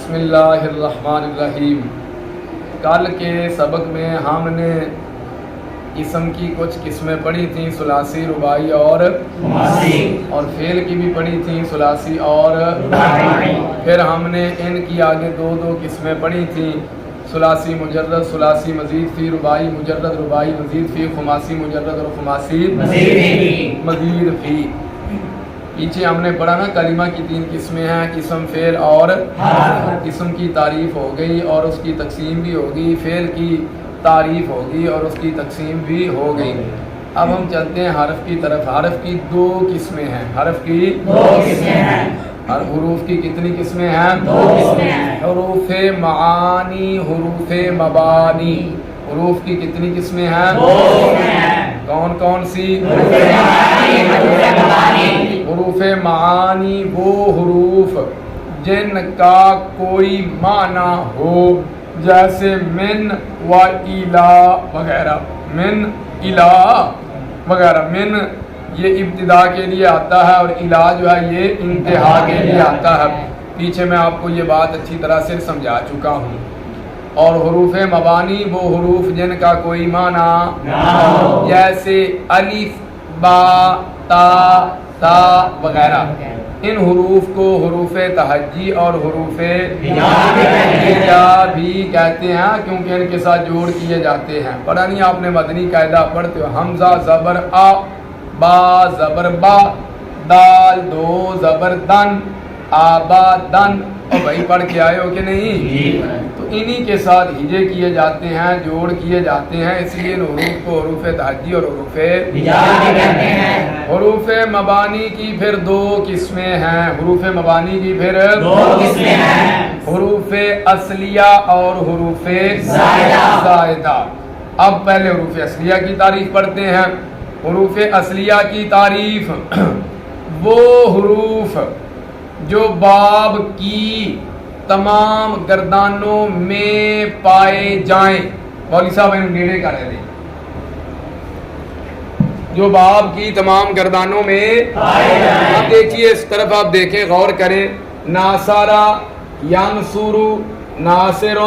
بسم اللہ الرحمن الرحیم۔ کل کے سبق میں ہم نے اسم کی کچھ قسمیں پڑھی تھیں، ثلاثی، رباعی اور فعل کی بھی پڑھی تھیں، ثلاثی اور پھر ہم نے ان کی آگے دو قسمیں پڑھی تھیں، ثلاثی مجرد، ثلاثی مزید فی، رباعی مجرد، رباعی مزید فی، خماسی مجرد اور خماسی مزید فی۔ پیچھے ہم نے پڑھا نا کلمہ کی 3 قسمیں ہیں، اسم، فعل اور اسم کی تعریف ہو گئی اور اس کی تقسیم بھی ہوگی، فعل کی تعریف ہوگی اور اس کی تقسیم بھی ہو گئی۔ اب ہم چلتے ہیں حرف کی طرف۔ حرف کی 2 قسمیں ہیں، حرف کی 2 قسمیں ہیں۔ حروف کی کتنی قسمیں ہیں؟ 2 قسمیں ہیں۔ حروف معانی، حروف مبانی۔ حروف کی کتنی قسمیں ہیں؟ 2 قسمیں ہیں۔ کون کون سی؟ حروف معانی وہ حروف جن کا کوئی معنی ہو، جیسے من و الا وغیرہ، من الا وغیرہ۔ من یہ ابتدا کے لیے آتا ہے اور الا جو ہے یہ انتہا کے لیے آتا ہے۔ پیچھے میں آپ کو یہ بات اچھی طرح سے سمجھا چکا ہوں۔ اور حروف مبانی وہ حروف جن کا کوئی معنی جیسے الف، با، تا وغیرہ۔ ان حروف کو حروف تہجی اور حروف ہجا بھی کہتے ہیں، کیونکہ ان کے ساتھ جوڑ کیے جاتے ہیں۔ پڑھا نہیں آپ نے مدنی قاعدہ پڑھتے ہو، حمزہ زبر آ، با زبر با، دال 2 زبر دن، آبا دن۔ اور بھائی پڑھ کے آئے ہو کہ نہیں؟ تو انہی کے ساتھ ہجے کیے جاتے ہیں، جوڑ کیے جاتے ہیں، اس لیے ان حروف کو حروف تہجی اور حروف ہجا کہتے ہیں۔ حروف مبانی کی پھر 2 قسمیں ہیں، حروف مبانی کی پھر 2 قسمیں ہیں، حروف اصلیہ اور حروف زائدہ۔ اب پہلے حروف اصلیہ کی تعریف پڑھتے ہیں۔ حروف اصلیہ کی تعریف وہ حروف جو باب کی تمام گردانوں میں پائے جائیں۔ مولوی صاحب نیڑے کا رہ دیں۔ جو باب کی تمام گردانوں میں پائے جائیں۔ اب دیکھیے اس طرف، آپ دیکھیں، غور کریں۔ ناصرہ، ینصر، ناصر،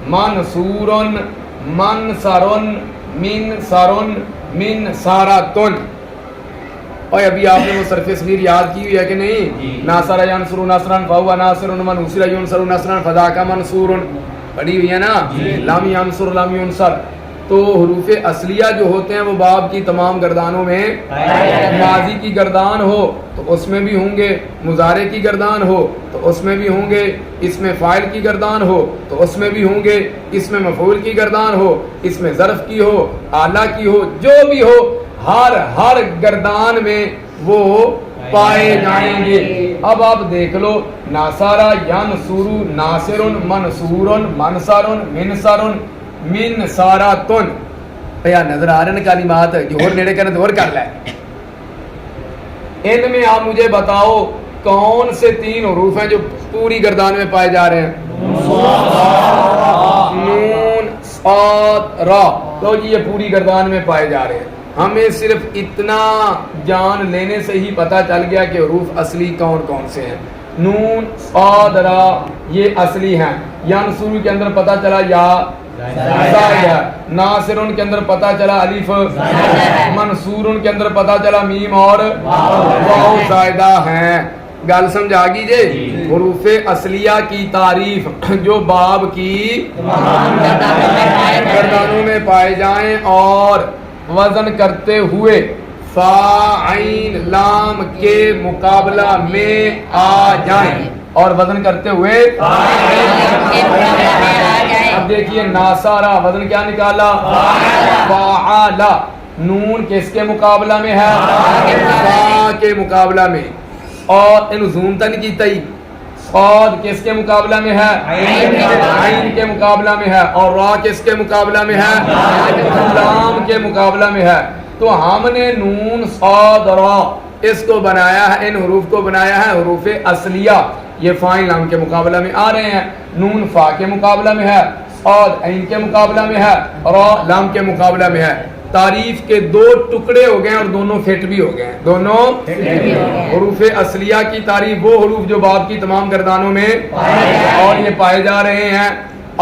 منصور، منصر، منصر، منصرۃ۔ اور ابھی آپ نے وہ صرف صغیر یاد کی ہوئی ہے کہ نہیں؟ ناصر ینصر نصرا فہو ناصر، من نصر ینصر نصرا فذاک منصور، پڑھی ہوئی ہے نا؟ لم ینصر لم ینصر۔ تو حروف اصلیہ جو ہوتے ہیں وہ باب کی تمام گردانوں میں، ماضی کی گردان ہو تو اس میں بھی ہوں گے، مضارع کی گردان ہو تو اس میں بھی ہوں گے، اس میں فاعل کی گردان ہو تو اس میں بھی ہوں گے، اس میں مفعول کی گردان ہو، اس میں ظرف کی ہو، آلہ کی ہو، جو بھی ہو، ہر گردان میں وہ پائے جائیں گے۔ اب آپ دیکھ لو، ناصرہ، ینصر، ناصر، منصور، منصر، منصر، منصرۃ۔ یا نظر آ رہے ہیں کلمات جو اور نیڑے کرنے تو اور کر لیں۔ ان میں آپ مجھے بتاؤ کون سے 3 حروف ہیں جو پوری گردان میں پائے جا رہے ہیں؟ نون، صاد، را۔ تو یہ پوری گردان میں پائے جا رہے ہیں۔ ہمیں صرف اتنا جان لینے سے ہی پتہ چل گیا کہ حروف اصلی کون کون سے ہیں۔ نون، صاد، را یہ اصلی ہیں۔ ینصر کے اندر پتہ چلا یا زائد ہے، ناصر کے اندر پتہ چلا الف، منصور کے اندر پتہ چلا میم اور واو زائدہ ہیں۔ گل سمجھا گیجئے؟ حروف اصلیہ کی تعریف جو باب کی گردانوں میں پائے جائیں اور وزن کرتے ہوئے فا، عین، لام کے مقابلہ میں آ جائیں، اور وزن کرتے ہوئے اب دیکھیے ناصرہ وزن کیا نکالا؟ فاعل۔ نون کس کے مقابلہ میں ہے؟ فا کے مقابلہ میں، اور ان زوم تن کی تئی۔ صاد کس کے مقابلہ میں ہے؟ عین کے مقابلہ میں ہے، اور را کس کے مقابلہ میں ہے؟ لام کے مقابلہ میں ہے۔ تو ہم نے نون، صاد، را اس کو بنایا ہے، ان حروف کو بنایا ہے حروف اصلیہ۔ یہ فاعل لام کے مقابلہ میں آ رہے ہیں، نون فا کے مقابلہ میں ہے، صاد عین کے مقابلہ میں ہے، را لام کے مقابلہ میں ہے۔ تعریف کے دو ٹکڑے ہو گئے اور دونوں فٹ بھی ہو گئے ہیں، دونوں حروف اصلیہ کی تعریف وہ حروف جو باب کی تمام گردانوں میں اور یہ پائے جا رہے ہیں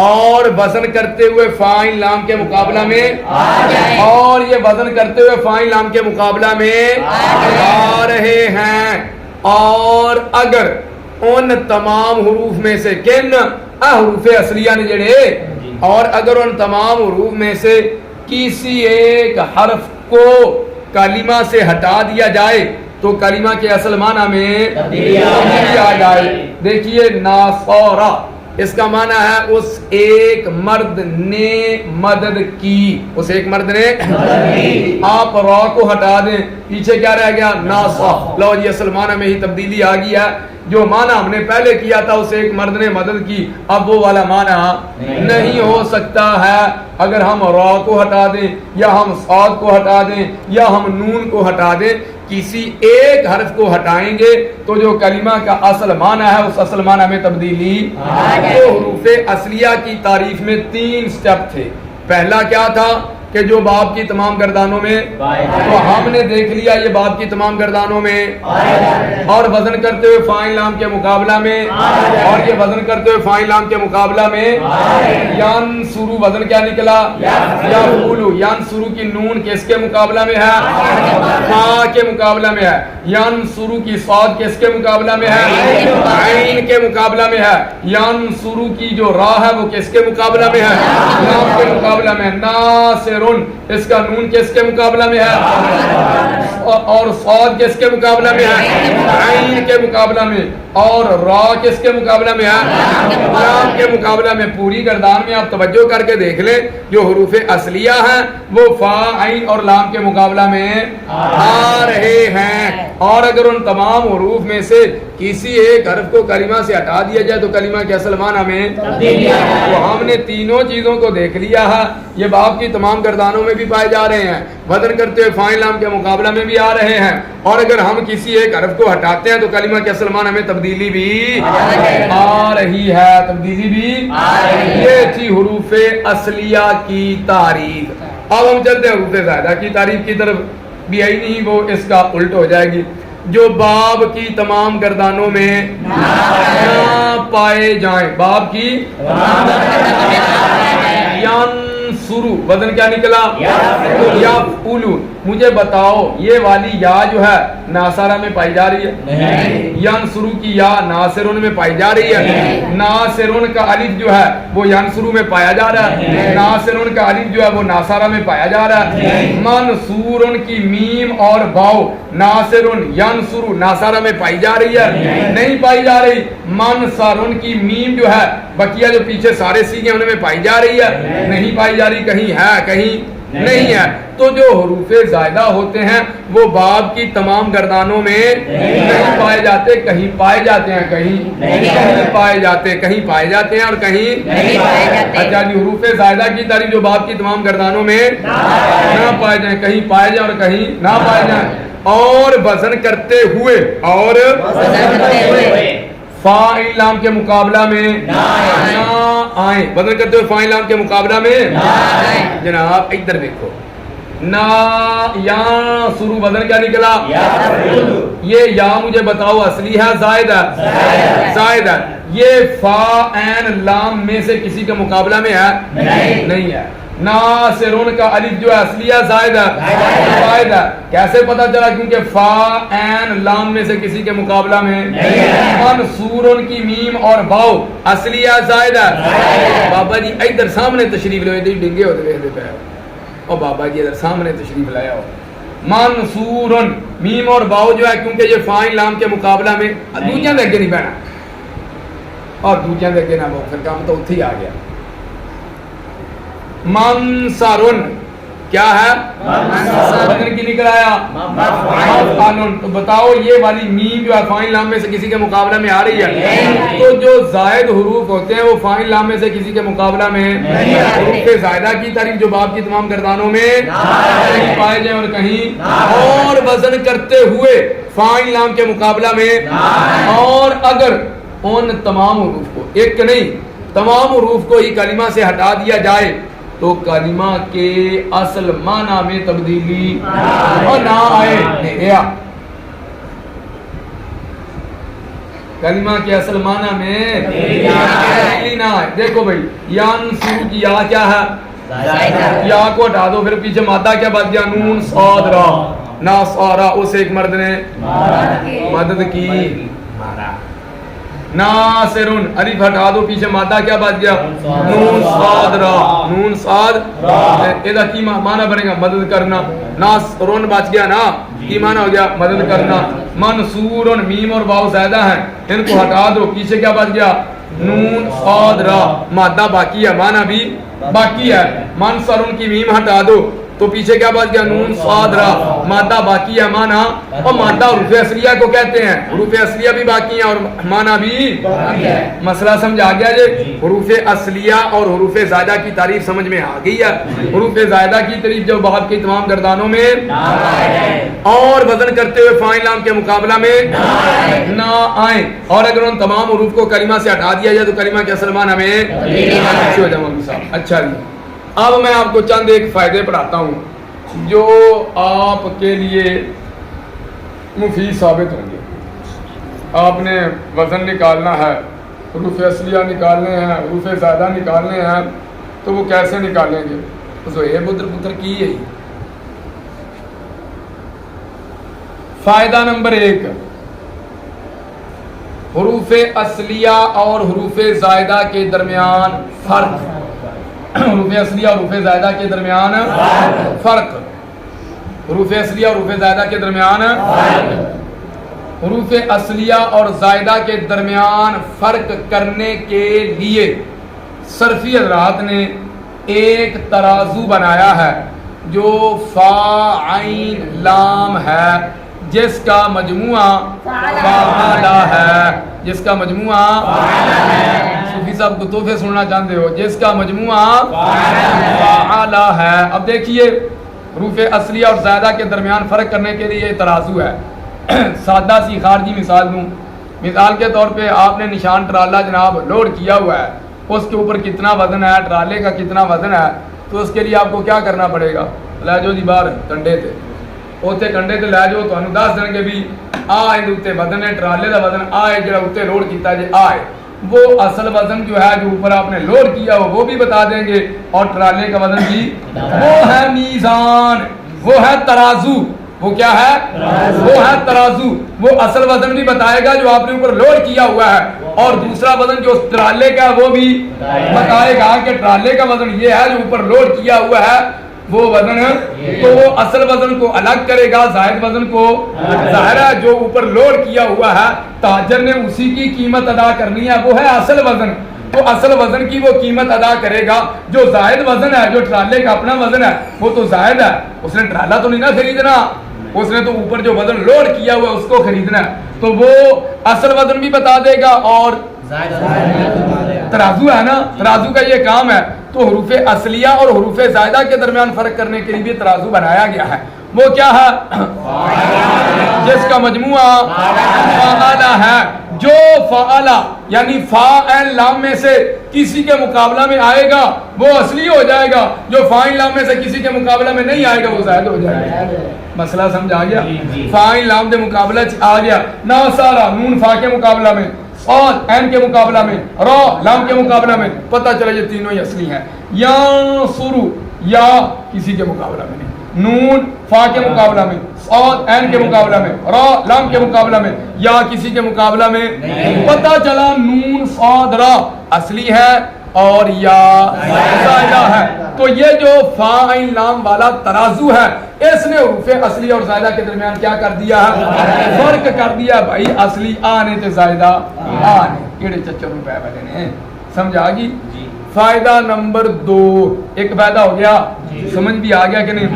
اور وزن کرتے ہوئے فاعل لام کے مقابلہ میں اور یہ وزن کرتے ہوئے فاعل لام کے مقابلہ میں آ رہے ہیں، اور اگر ان تمام حروف میں سے کن حروف اصلیہ نے جڑے اور اگر ان تمام حروف میں سے کسی ایک حرف کو کلمہ سے ہٹا دیا جائے تو کلمہ کے اصل معنی میں تبدیلی آ جائے۔ دیکھیے ناصورہ اس کا معنی ہے اس ایک مرد نے مدد کی، اس ایک مرد نے آپ را کو ہٹا دیں پیچھے کیا رہ گیا ناصح، لو جی اصل معنی میں ہی تبدیلی آ گئی ہے، جو معنی ہم نے پہلے کیا تھا اس ایک مرد نے مدد کی اب وہ والا معنی نہیں ہو سکتا ہے اگر ہم را کو ہٹا دیں یا ہم صاد کو ہٹا دیں یا ہم نون کو ہٹا دیں، کسی ایک حرف کو ہٹائیں گے تو جو کلمہ کا اصل معنی ہے اس اصل معنی میں تبدیلی۔ تو حروف اصلیہ کی تعریف میں 3 سٹیپ تھے، پہلا کیا تھا کہ جو باب کی تمام گردانوں میں، تو ہم نے دیکھ لیا یہ باب کی تمام گردانوں میں اور وزن کرتے ہوئے فاعل لام کے مقابلہ میں اور یہ وزن کرتے ہوئے فاعل لام کے مقابلہ میں ینصرو وزن کیا نکلا یقولو، ینصرو کی نون کس کے مقابلہ میں ہے فا کے مقابلہ میں ہے، ینصرو کی صاد کس کے مقابلہ میں ہے عین کے مقابلہ میں ہے، ینصرو کی جو را ہے وہ کس کے مقابلہ میں ہے لام کے مقابلہ میں، ناصر اس کا نون کس کے مقابلہ میں ہے اور صاد کس کے مقابلہ میں ہے عین کے مقابلہ میں، اور را کس کے مقابلہ میں ہے لام کے مقابلہ میں۔ پوری گردان میں آپ توجہ کر کے دیکھ لیں جو حروف اصلیہ ہیں وہ فا عین اور لام کے مقابلہ میں آ رہے ہیں، اور اگر ان تمام حروف میں سے کسی ایک حرف کو کلمہ سے ہٹا دیا جائے تو کلمہ کے اصل معنی میں تو ہم نے تینوں چیزوں کو دیکھ لیا ہے، یہ باب کی تمام گردانوں میں بھی پائے جا رہے ہیں، وزن کرتے ہوئے فاعل لام کے مقابلہ میں بھی آ رہے ہیں، اور اگر ہم کسی ایک حرف کو ہٹاتے ہیں تو کلمہ کے اصل معنی میں تبدیلی بھی آ رہی ہے، تبدیلی بھی یہ تھی حروف اصلیہ کی تعریف۔ اب ہم چلتے ہیں حروف زائدہ کی تعریف کی طرف، بھی آئی نہیں وہ اس کا الٹ ہو جائے گی، جو باب کی تمام گردانوں میں نہ پائے جائیں، باب کی ینصرو وزن کیا نکلا یفعلو، مجھے بتاؤ یہ والی یا جو ہے ناصرہ میں پائی جا رہی ہے؟ ینصرو کی یا ناصرون میں پائی جا رہی ہے؟ ناصرون کا الف جو ہے وہ ینصرو میں پایا جا رہا ہے، ناصرون کا الف جو ہے وہ ناصرہ میں پایا جا رہا ہے، منصورن کی میم اور واو ناصرون ینصرو ناصرہ میں پائی جا رہی ہے؟ نہیں پائی جا رہی۔ منصرن کی میم جو ہے بقیہ جو پیچھے سارے سیگے ان میں پائی جا رہی ہے؟ نہیں پائی جا رہی، کہیں ہے کہیں نہیں ہے۔ تو جو حروف زائدہ ہوتے ہیں وہ باب کی تمام گردانوں میں نہیں پائے جاتے، کہیں پائے جاتے ہیں کہیں نہیں پائے جاتے، کہیں پائے جاتے ہیں اور کہیں نہیں پائے جاتے۔ اچھا جی، حروف زائدہ کی تعریف جو باب کی تمام گردانوں میں نہ پائے جائیں، کہیں پائے جائیں اور کہیں نہ پائے جائیں، اور وزن کرتے ہوئے اور فاعل لام کے مقابلہ میں نہ آئیں، وزن کرتے ہوئے فاعل لام کے مقابلہ میں جناب ادھر دیکھو نا یا شروع وزن کیا نکلا یہ یا مجھے بتاؤ اصلی ہے زائد ہے؟ زائد ہے۔ یہ فا عین لام میں سے کسی کے مقابلہ میں ہے؟ نہیں ہے۔ ناصرون کا الف جو ہے اصلی ہے زائد ہے؟ زائد ہے۔ کیسے پتا چلا؟ کیونکہ فا عین لام میں سے کسی کے مقابلہ میں منصورن کی میم اور واو اصلی ہے زائد ہے؟ بابا جی ادھر سامنے تشریف لو، ادھر ڈنگے ہوتے ہوئے پہ او بابا جی ادھر سامنے تشریف لایا ہو۔ منصورن میم اور واو جو ہے کیونکہ یہ فاعل لام کے مقابلہ میں دوجیاں دے کے نہیں بہنا اور دوجیاں دے کے نہ وہ پھر کام تو اتھی آ گیا۔ منصرن کیا ہے؟ وزن کی نکل آیا مفعول۔ تو بتاؤ یہ والی میم جو ہے فاعل لام میں سے کسی کے مقابلہ میں آ رہی ہے؟ تو جو زائد حروف ہوتے ہیں وہ فاعل لام میں سے کسی کے مقابلہ میں حروف زائدہ کی تعریف جو باب کی تمام گردانوں میں کہیں پائے جائیں اور کہیں اور وزن کرتے ہوئے فاعل لام کے مقابلہ میں، اور اگر ان تمام حروف کو ایک نہیں تمام حروف کو ہی کلمہ سے ہٹا دیا جائے تو کلمہ کے اصل معنی میں تبدیلی اور نہ آئے کلمہ کے اصل معنی میں تبدیلی نہ آئے. دیکھو بھائی ینصر کی یا کیا ہے؟ یا کو ہٹا دو, پھر پیچھے مادہ کیا بات گیا؟ نون صاد را. ناصارا اس ایک مرد نے مدد کی. ناصرن الف ہٹا دو, پیچھے مادہ کیا بات گیا؟ نون صاد را. نون صاد ادا کی معنی بنے گا مدد کرنا. ناصرن بچ گیا نا, کی معنی ہو گیا مدد کرنا. منصورن میم اور واو زیادہ ہیں, ان کو ہٹا دو, پیچھے کیا بچ گیا؟ نون صاد را. مادہ باقی ہے, معنی بھی باقی ہے. منصورن کی میم ہٹا دو تو پیچھے کیا بات گیا؟ نون صاد را. مادہ باقی ہے, معنی اور مادہ حروف اصلیہ کو کہتے ہیں. حروف اصلیہ بھی باقی ہیں اور معنی بھی باقی ہے. مسئلہ سمجھ آ گیا جی؟ حروف اصلیہ اور حروف زائدہ کی تعریف سمجھ میں آ گئی ہے. حروف زائدہ کی تعریف جو باب کی تمام گردانوں میں اور وزن کرتے ہوئے فاعل لام کے مقابلہ میں نہ آئیں, اور اگر ان تمام حروف کو کلمہ سے ہٹا دیا جائے تو کلمہ کے اصل معنی میں اچھی ہو جائے. اچھا جی, اب میں آپ کو چند ایک فائدے پڑھاتا ہوں جو آپ کے لیے مفید ثابت ہوں گے. آپ نے وزن نکالنا ہے, حروف اصلیہ نکالنے ہیں, حروف زائدہ نکالنے ہیں, تو وہ کیسے نکالیں گے؟ زہیر پتر کی ہے. فائدہ نمبر 1, حروف اصلیہ اور حروف زائدہ کے درمیان فرق. حروف اصلیہ اور حروف زائدہ کے درمیان فرق. حروف اصلیہ اور حروف زائدہ کے درمیان حروف اصلیہ اور زائدہ کے درمیان فرق کرنے کے لیے صرفی حضرات نے ایک ترازو بنایا ہے جو فا عین لام ہے, جس کا مجموعہ فاعلہ ہے. جس کا مجموعہ صوفی صاحب کو تحفے سننا چاہتے ہو, جس کا مجموعہ فاعلہ ہے. اب دیکھیے حروف اصلیہ اور زائدہ کے درمیان فرق کرنے کے لیے یہ ترازو ہے. سادہ سی خارجی مثال دوں. مثال کے طور پہ آپ نے نشان ٹرالا جناب لوڈ کیا ہوا ہے, اس کے اوپر کتنا وزن ہے, ٹرالے کا کتنا وزن ہے, تو اس کے لیے آپ کو کیا کرنا پڑے گا؟ لے جو جی باہر کنڈے تے اوتے کنڈے تے لے جو, تانوں دس دن کے بھی آ تے وزن ہے, ٹرالے دا وزن آئے جڑا اتنے لوڈ کیتا جے آئے, وہ اصل وزن جو ہے جو اوپر آپ نے لوڈ کیا ہو وہ بھی بتا دیں گے, اور ٹرالے کا وزن بھی. وہ ہے میزان, وہ ہے ترازو. وہ کیا ہے؟ وہ ہے ترازو. وہ اصل وزن بھی بتائے گا جو آپ نے اوپر لوڈ کیا ہوا ہے, اور دوسرا وزن جو ٹرالے کا وہ بھی بتائے گا کہ ٹرالے کا وزن یہ ہے جو اوپر لوڈ کیا ہوا ہے وہ وزن. تو وہ اصل وزن کو الگ کرے گا, زائد وزن کو. ظاہر ہے جو اوپر لوڈ کیا ہوا ہے تاجر نے اسی کی قیمت ادا کرنی ہے, وہ ہے اصل وزن. تو اصل وزن کی وہ قیمت ادا کرے گا. جو زائد وزن ہے, جو ٹرالے کا اپنا وزن ہے, وہ تو زائد ہے, اس نے ٹرالا تو نہیں نا خریدنا, اس نے تو اوپر جو وزن لوڈ کیا ہوا ہے اس کو خریدنا ہے, تو وہ اصل وزن بھی بتا دے گا اور ترازو ہے نا, ترازو کا یہ کام ہے. تو حروف اصلیہ اور حروف زائدہ کے درمیان فرق کرنے کے لیے بھی ترازو بنایا گیا ہے. وہ کیا ہے؟ جس کا مجموعہ فاعلہ ہے. جو فاعلہ یعنی فاعل لام میں سے کسی کے مقابلہ میں آئے گا وہ اصلی ہو جائے گا, جو فاعل لام میں سے کسی کے مقابلہ میں نہیں آئے گا وہ زائد ہو جائے گا. مسئلہ سمجھ آ گیا؟ فاعل لام کے مقابلہ آ گیا. ناصارا نون فا کے مقابلہ میں, صاد عین کے مقابلہ میں, را لام کے مقابلہ میں, پتہ چلا یہ تینوں ہی اصلی ہیں. ینصرو یا کسی کے مقابلہ میں نہیں, نون فا کے مقابلہ میں, صاد عین کے مقابلہ میں, را لام کے مقابلہ میں, یا کسی کے مقابلہ میں. پتہ چلا نون صاد را اصلی ہے اور یا زائدہ ہے. تو یہ جو فا عین لام والا ترازو ہے اس نے حروف اصلی اور زائدہ کے درمیان کیا کر دیا ہے؟ فرق کر دیا. بھائی اصلی آنے تے زائدہ آنے, کیڑے چچر روپے والے نے. سمجھ آ گئی؟ فائدہ نمبر 2 ایک فائدہ ہو گیا, سمجھ بھی آ گیا کہ نہیں؟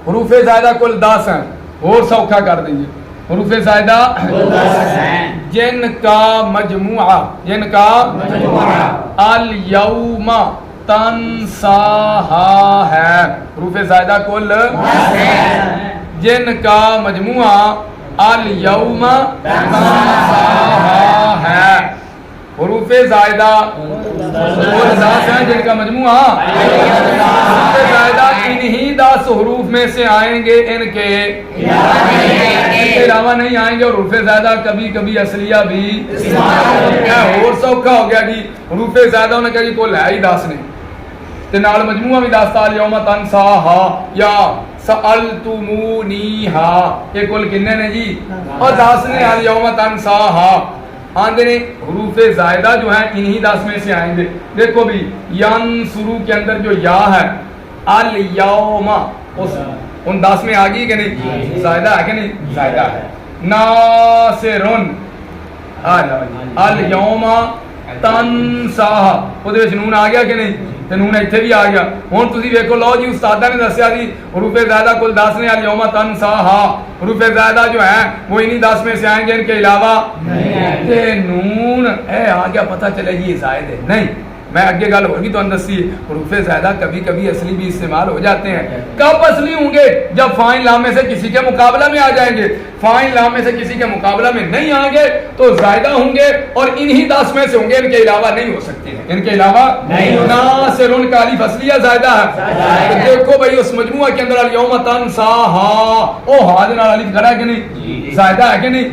حروف زائدہ کل 10 ہیں, اور سوکھا کر دیجئے. حروف زائدہ جن کا مجموعہ الیوم تنساہا ہے. حروف زائدہ کل جن کا مجموعہ الیوم تنساہا ہے. حروف زائدہ وہ 10 ہیں جن کا مجموعہ حروف زائدہ انہی 10 حروف میں سے آئیں گے، ان کے علاوہ نہیں آئیں گے. اور حروف زائدہ کبھی کبھی اصلیہ بھی کیا اور سوکھا ہو گیا جی. حروف زائدہ نے کہا جی کل ہے ہی 10 نے تے نال مجموعہ بھی 10 تھا. یوم تنساہا یا سألتمونیہا یہ کل کنے نے جی اور 10 نے. یوم تنساہا آندے نے حروف زائدہ جو ہیں انہی 10 میں سے آئیں گے. دیکھو بھی ینصرو کے اندر جو یا ہے الیوم ان 10 میں آگئی کہ نہیں؟ زائدہ ہے کہ نہیں؟ زائدہ ہے. ناصرن الیوم تنساہا وہ نون آ گیا کہ نہیں؟ تو نون ایتھے بھی آ گیا. ہوں تسی ویکھو لو جی استادہ نے دسیا جی حروف زائدہ کل 10 نے. الیوم تنساہا حروف زائدہ جو ہیں وہ انہی 10 میں سے آئیں گے، ان کے علاوہ تے نون اے آ گیا. پتہ چلے جی زائد ہے نہیں. میں آگے گل ہوگی تو اندسی حروف زائدہ کبھی کبھی اصلی بھی استعمال ہو جاتے ہیں. کب اصلی ہوں گے؟ جب فاعل لام میں سے کسی کے مقابلہ میں آ جائیں گے. فاعل لام میں سے کسی کے مقابلہ میں نہیں آئیں گے تو زائدہ ہوں گے اور انہی 10 میں سے ہوں گے، ان کے علاوہ نہیں ہو سکتے ہیں. ان کے علاوہ ناصرن کا الف اصلیہ زائدہ ہے. دیکھو بھائی اس مجموعہ کے اندر الیوم تنساہا او حاضر الف کھڑا ہے کہ نہیں؟ زائدہ ہے کہ نہیں؟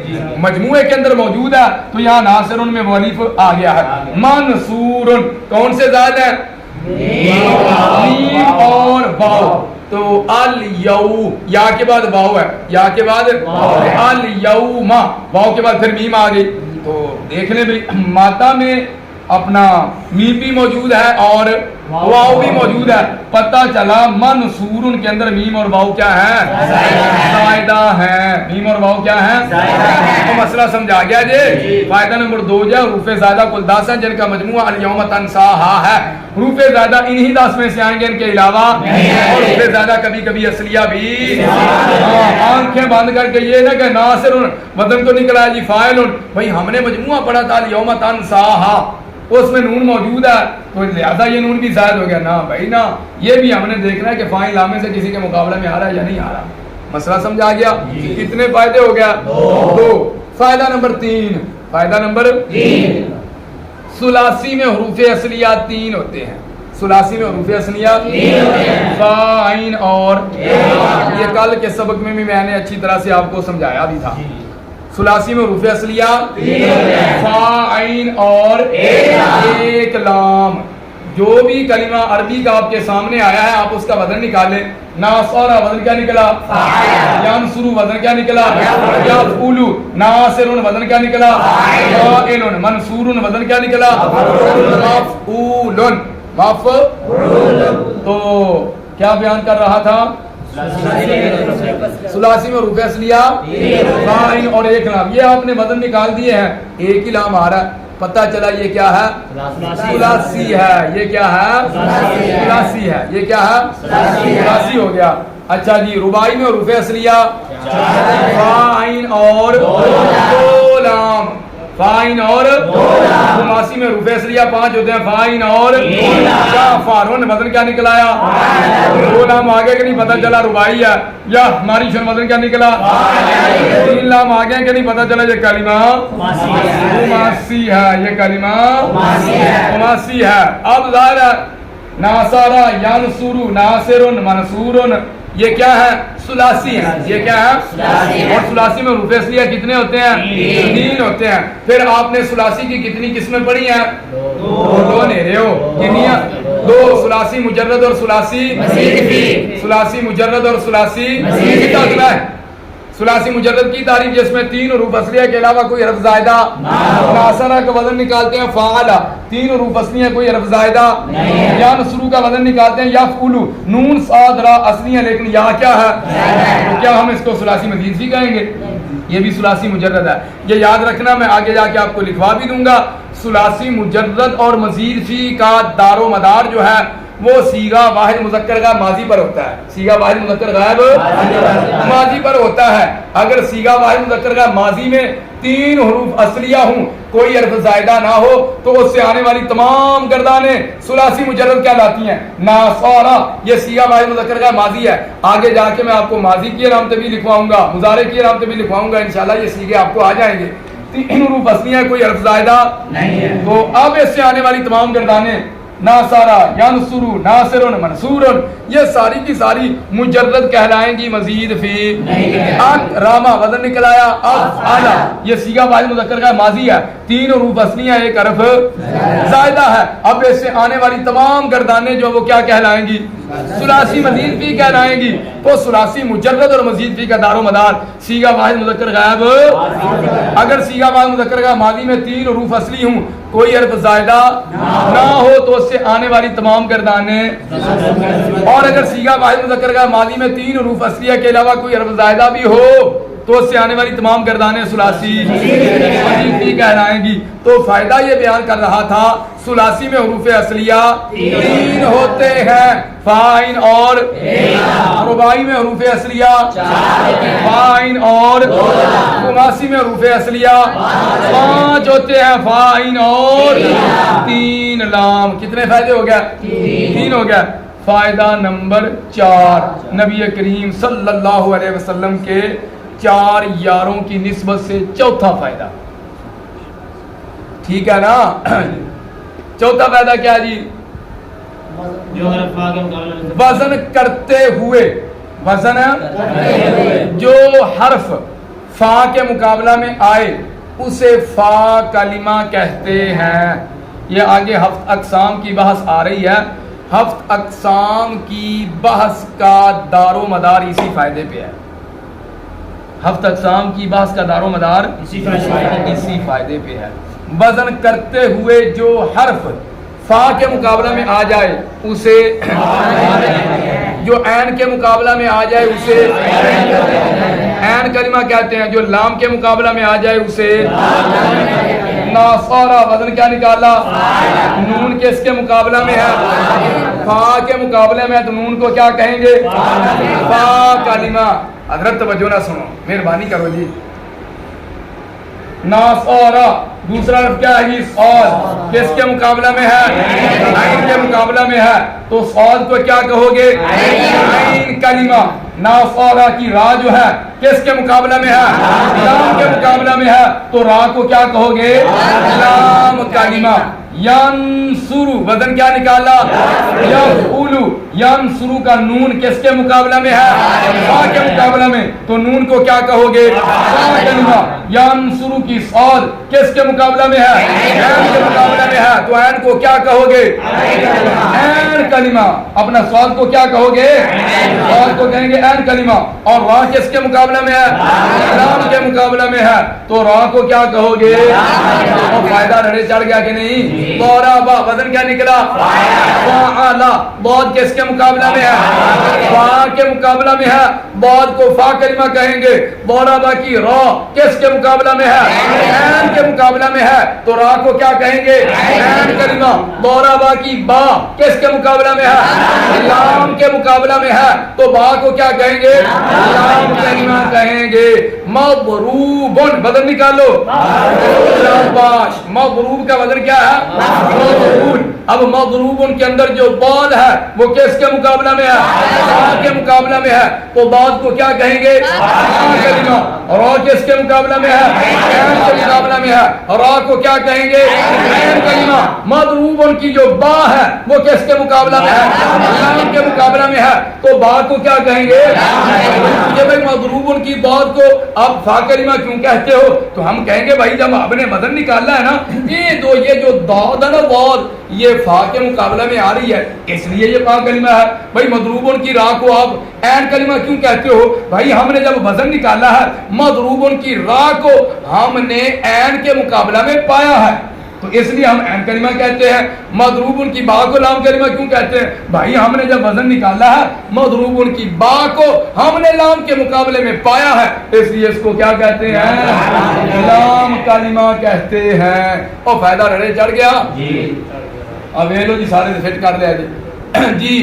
مجموعے کے اندر موجود ہے تو یہاں ناصرن میں وہ الف آ گیا ہے. منصورن کون سے زائد ہیں؟ میم اور واو. تو الیو یا کے بعد واو ہے، یا کے بعد الیوم واو کے بعد پھر میم آ گئی. تو دیکھ لیں بھی مادہ میں اپنا میم بھی موجود ہے اور واو بھی موجود ہے. پتہ چلا منصورن کے اندر میم اور واو کیا ہے؟ زائدہ ہے. میم اور واو کیا ہے؟ تو مسئلہ سمجھا گیا جی. فائدہ نمبر 2 جو ہے حروف زائدہ کل 10 ہیں جن کا مجموعہ الیوم تنساہا ہے. حروف زائدہ انہی 10 میں سے آئیں گے، ان کے علاوہ. اور حروف زائدہ کبھی کبھی اصلیہ بھی. آنکھیں بند کر کے یہ نہ کہ ناصرن وزن تو نکلا ہے جی فاعلن. بھائی ہم نے مجموعہ پڑھا تھا الیوم تنساہا اس میں نون موجود ہے تو لہذا یہ نون بھی زائد ہو گیا. نہ بھائی نہ، یہ بھی ہم نے دیکھنا ہے کہ فاعل لامے سے کسی کے مقابلے میں آ رہا ہے یا نہیں آ رہا. مسئلہ سمجھا گیا؟ کتنے فائدے ہو گیا؟ 2. فائدہ نمبر 3. فائدہ نمبر 3 ثلاثی میں حروف اصلیہ 3 ہوتے ہیں. ثلاثی میں حروف اصلیہ 3 ہوتے ہیں. فا عین اور یہ کل کے سبق میں بھی میں نے اچھی طرح سے آپ کو سمجھایا بھی تھا. ثلاثی میں حروف اصلیہ فا عین اور ایک لام. جو بھی کلمہ عربی کا آپ کے سامنے آیا ہے آپ اس کا وزن نکالیں. ناصر وزن کیا نکلا؟ ینصر وزن کیا نکلا؟ یفعل. ناصر وزن کیا نکلا؟ فاعل. منصور وزن کیا نکلا؟ مفعول. مفعول. تو کیا بیان کر رہا تھا؟ ثلاثی میں حروف اصلیہ فاعل اور ایک لام. یہ آپ نے وزن نکال دیے ہیں، ایک ہی لام آ رہا ہے. پتہ چلا یہ کیا ہے؟ ثلاثی ہے. یہ کیا ہے؟ ثلاثی ہے. یہ کیا ہے؟ ثلاثی ہو گیا. اچھا جی رباعی میں حروف اصلیہ فاعل اور دو لام. فاعل اور خماسی میں حروف اصلیہ 5 ہوتے ہیں. فاعل اور فارون وزن کیا نکلایا؟ 2 لام آگے کہ نہیں پتہ چلا رباعی ہے. یا ہماری شن وزن کیا نکلا؟ 3 لام آگے کہ نہیں پتہ چلا یہ کلمہ خماسی ہے. یہ کلمہ خماسی ہے. اب ظاہر ہے ناصر ینصر ناصر منصور یہ کیا ہے؟ ثلاثی ہے. یہ کیا ہے؟ اور ثلاثی میں حروف اصلیہ کتنے ہوتے ہیں؟ 3 ہوتے ہیں. پھر آپ نے ثلاثی کی کتنی قسمیں پڑھی ہیں؟ 2 لے رہے ہو. کتنی ہیں؟ 2. ثلاثی مجرد اور ثلاثی مزید. ثلاثی مجرد اور ثلاثی مزید اگلا ہے. ثلاثی مجرد کی تعریف جس میں 3 حروف اصلیہ کے علاوہ کوئی حرف زائدہ. ناصرہ کا وزن نکالتے ہیں فاعل. 3 حروف اصلیہ کوئی حرف زائدہ. ینصر کا وزن نکالتے ہیں یفعل. نون صاد را اصلی ہے لیکن یا کیا ہے؟ تو کیا ہم اس کو ثلاثی مزید بھی کہیں گے؟ یہ بھی ثلاثی مجرد ہے. یہ یاد رکھنا، میں آگے جا کے آپ کو لکھوا بھی دوں گا. ثلاثی مجرد اور مزید فی کا دار و مدار جو ہے وہ صیغہ واحد مذکر غائب ماضی پر ہوتا ہے. صیغہ واحد مذکر غائب ماضی پر ہوتا ہے. اگر صیغہ واحد مذکر غائب ماضی میں 3 حروف اصلیہ ہوں، کوئی حرف زائدہ نہ ہو تو اس سے آنے والی تمام گردانیں ثلاثی مجرد کہلاتی ہیں. ناصارہ یہ صیغہ واحد مذکر غائب ماضی ہے. آگے جا کے میں آپ کو ماضی کی علامتیں بھی لکھواؤں گا، مضارع کی علامتیں بھی لکھواؤں گا. انشاءاللہ یہ صیغے آپ کو آ جائیں گے. 3 حروف اصلی ہیں, کوئی حرف زائدہ نہیں ہے. تو اب اس سے آنے والی تمام گردانیں ناصارا, ینصرو, ناصر, منصور, یہ ساری کی ساری مجرد کہلائیں گی, مزید فی راما وزن نکل آیا افعالا, یہ صیغہ واحد مذکر کا ماضی ہے, 3 حروف اصلی ہیں, ایک حرف زائدہ ہے. اب اس سے آنے والی تمام گردانیں جو وہ کیا کہلائیں گی, ثلاثی مزید فی کہلائیں گی. تو ثلاثی مجرد اور مزید فی کا دار و مدار صیغہ واحد مذکر غائب. اگر صیغہ واحد مذکر کا ماضی میں 3 حروف اصلی ہوں, کوئی حرف زائدہ نہ ہو, تو اس سے آنے والی تمام گردانیں, اور اگر صیغہ واحد مذکر کا ماضی میں 3 حروف اصلیہ کے علاوہ کوئی حرف زائدہ بھی ہو, تو اس سے آنے والی تمام گردانیں ثلاثی مزید فی کہلائیں گی. تو فائدہ یہ بیان کر رہا تھا, ثلاثی میں حروف اصلیہ 3 ہوتے ہیں, فاعین اور رباعی میں حروف اصلیہ 4 فاعین اور خماسی میں حروف اصلیہ 5 ہوتے ہیں, فاعین اور 3 لام. کتنے فائدے ہو گیا؟ 3 ہو گیا. فائدہ نمبر 4, نبی کریم صلی اللہ علیہ وسلم کے 4 یاروں کی نسبت سے چوتھا فائدہ. ٹھیک ہے نا؟ چوتھا فائدہ کیا جی؟ وزن کرتے ہوئے, وزن جو حرف فا کے مقابلہ میں آئے اسے فا کلمہ کہتے ہیں. یہ آگے ہفت اقسام کی بحث آ رہی ہے. ہفت اقسام کی بحث کا دار و مدار اسی فائدے پہ ہے. ہفت اقسام کی بحث کا دار و مدار اسی فائدے پہ ہے. وزن کرتے ہوئے جو حرف فا کے مقابلہ میں آ جائے اسے, جو عین کے مقابلہ میں آ جائے اسے عین کلمہ کہتے ہیں, جو لام کے مقابلہ میں آ جائے اسے ناصارا. وزن کیا نکالا؟ نون کس کے مقابلہ میں ہے؟ فا کے مقابلے میں, تو نون کو کیا کہیں گے؟ فا کلمہ. حضرت توجہ نہ سنو, مہربانی کرو جی. ناصارا دوسرا حرف کیا ہے؟ صاد. کس کے مقابلہ میں ہے؟ عین کے مقابلہ میں ہے, تو صاد کو کیا کہو گے؟ عین کلمہ. ناصارا کی را جو ہے کس کے مقابلہ میں ہے؟ لام کے مقابلہ میں ہے, تو را کو کیا کہو گے؟ لام کلمہ. ینصرو وزن کیا نکالا؟ یفعلو. ینصرو کا نون کس کے مقابلہ میں ہے؟ فا کے مقابلہ میں, تو نون کو کیا کہو گے؟ فا کلمہ. ینصرو کی صاد کس کے مقابلہ میں ہے؟ عین کے مقابلہ میں ہے, تو عین کو کیا کہو گے؟ عین کلمہ. اپنا صاد کو کیا کہو گے؟ صاد کو کہیں گے عین کلمہ. اور را کس کے مقابلہ میں ہے؟ لام کے مقابلہ میں ہے, تو را کو کیا کہو گے؟ اور فائدہ رڑے چڑھ گیا کہ نہیں؟ ضربا وزن کیا نکلا؟ فعلا. بعد کس کے مقابلہ میں ہے؟ فا کے مقابلہ میں ہے, بعد کو فا کلمہ کہیں گے. ضربا کی را کس کے مقابلہ میں ہے؟ عین کے مقابلہ میں ہے, تو را کو کیا کہیں گے؟ عین کلمہ. ضربا کی با کس کے مقابلہ میں ہے؟ لام کے مقابلہ میں ہے, تو با کو کیا کہیں گے؟ لام کلمہ کہیں گے. مضروب وزن نکالو. مضروب کا وزن کیا ہے؟ مضروب. اب مضروب کے اندر جو بال ہے وہ کس کے مقابلہ میں ہے؟ فا کے مقابلہ میں ہے, تو بعد کو کیا کہیں گے؟ کلمہ. را کس کے مقابلہ میں ہے؟ عین کے مقابلہ میں ہے, را کو کیا کہیں گے؟ عین کلمہ. مضروب کی جو با ہے وہ کس کے مقابلہ میں ہے؟ لام کے مقابلہ میں ہے, تو با کو کیا کہیں گے؟ یہ بھائی مضروب کی بات کو آپ فا کلمہ کیوں کہتے ہو؟ تو ہم کہیں گے بھائی جب آپ نے وزن نکالنا ہے نا, یہ جو داد ہے نا, باد یہ فا کے مقابلہ میں آ رہی ہے, اس لیے یہ فا کلمہ ہے. بھائی مضروبن کی را کو آپ عین کلمہ کیوں کہتے ہو؟ بھائی ہم نے جب وزن نکالا ہے, مضروبن کی را کو ہم نے عین کے مقابلہ میں پایا ہے, تو اس لیے ہم عین کلمہ کہتے ہیں. مضروب کی با کو لام کلمہ کیوں کہتے ہیں؟ بھائی ہم نے جب وزن نکالا ہے, مضروب کی با کو ہم نے لام کے مقابلے میں پایا ہے, اس لیے اس کو کیا کہتے ہیں؟ لام کلمہ کہتے ہیں. اور فائدہ رڑے چڑھ گیا اب یہ لو جی, سارے سے فٹ کر لیا جی.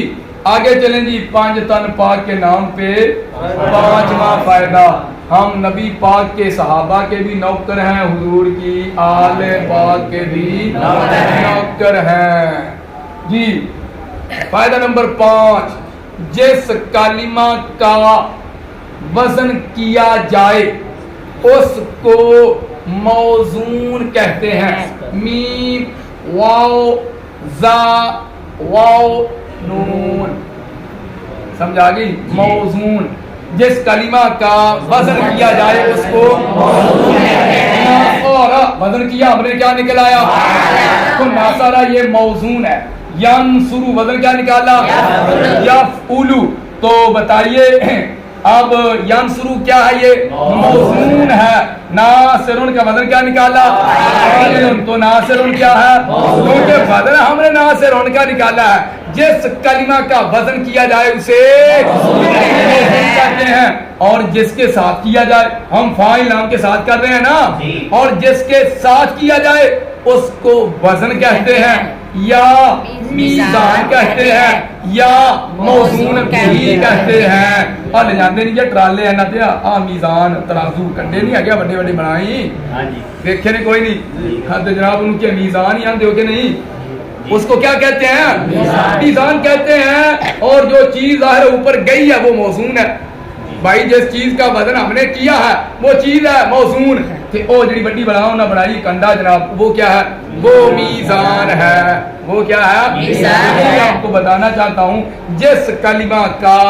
آگے چلیں جی. 5 تن پاک کے نام پہ 5واں فائدہ. ہم نبی پاک کے صحابہ کے بھی نوکر ہیں, حضور کی آل پاک کے بھی نوکر ہیں جی. فائدہ نمبر 5, جس کلمہ کا وزن کیا جائے اس کو موزون کہتے ہیں. میم واو زا واو نون. سمجھا گئی؟ موزون جس کلمہ کا وزن کیا جائے اس کو موزون کہتے ہیں. اور وزن کیا ہم نے کیا نکل آیا؟ تو ناصرہ یہ موزون ہے. ینصرو وزن کیا نکالا؟ یفعلو. تو بتائیے اب ینصرو کیا ہے؟ یہ موزون ہے. ناصرون کا وزن کیا نکالا؟ تو ناصرون کیا ہے؟ کیونکہ وزن ہم نے ناصرون کا نکالا ہے. جس کلمہ کا وزن کیا جائے اسے موزون کہتے ہیں. اور جس کے ساتھ کیا جائے، ہم فاعل نام کے ساتھ کر رہے ہیں نا، اور جس کے ساتھ کیا جائے اس کو وزن کہتے ہیں یا میزان کہتے ہیں یا موزون بھی کہتے ہیں. اور لے جاندے نہیں جی ٹرالے ہیں نا تے میزان ترازو کنڈے نہیں آگیا بڑے بڑے بنائی دیکھے نہیں کوئی نہیں. ہاں تو جناب ان کے میزان ہی آتے ہو کہ نہیں، اس کو کیا کہتے ہیں؟ میزان کہتے ہیں. اور جو چیز ظاہر اوپر گئی ہے وہ موزون ہے. بھائی جس چیز کا وزن ہم نے کیا ہے وہ چیز ہے موزون. کہ او جڑی بڑی بناؤ نہ بنائی کنڈا جناب وہ کیا ہے؟ وہ میزان ہے. وہ کیا ہے؟ میزان. میں آپ کو بتانا چاہتا ہوں جس کلمہ کا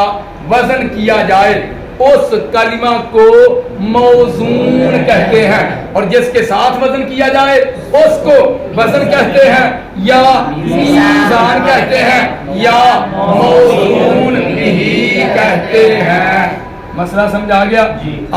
وزن کیا جائے اس کلمہ کو موزون کہتے ہیں، اور جس کے ساتھ وزن کیا جائے اس کو وزن کہتے ہیں یا میزان کہتے ہیں یا موزون بھی کہتے ہیں. مسئلہ سمجھا گیا؟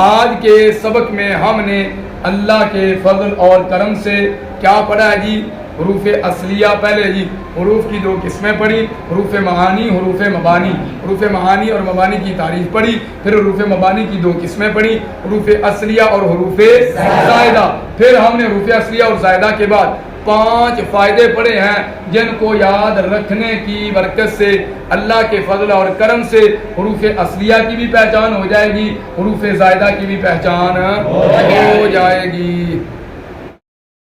آج کے سبق میں ہم نے اللہ کے فضل اور کرم سے کیا پڑھا ہے جی؟ حروف اصلیہ. پہلے جی حروف کی دو قسمیں پڑھی، حروف معانی، حروف مبانی. حروف معانی اور مبانی کی تعریف پڑھی. پھر حروف مبانی کی دو قسمیں پڑھی، حروف اصلیہ اور حروف زائدہ. پھر ہم نے حروف اصلیہ اور زائدہ کے بعد 5 فائدے پڑھے ہیں جن کو یاد رکھنے کی برکت سے اللہ کے فضل اور کرم سے حروف اصلیہ کی بھی پہچان ہو جائے گی، حروف زائدہ کی بھی پہچان ہو جائے گی.